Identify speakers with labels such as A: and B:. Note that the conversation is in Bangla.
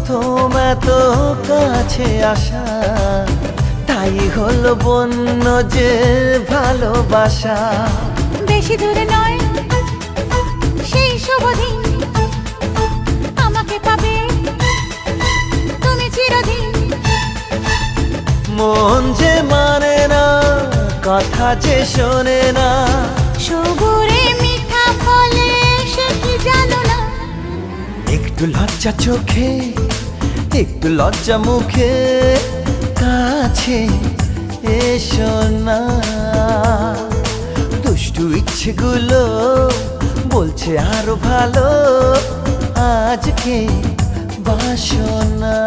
A: প্রথম এত কাছে আসা, তাই হলো বন্য যে ভালোবাসা।
B: বেশি দূরে নয় সেই শুভ দিন, আমাকে পাবে তুমি চিরদিন।
A: মন যে মানে না, কথা যে শোনে না,
B: সবুরে মিঠা ফলে সে কি জানো না।
A: একটু লজ্জা চোখে, একটু লজ্জা মুখে, কাছে এসো না। দুষ্টু ইচ্ছেগুলো বলছে আরো ভালো, আজকে বাসনা।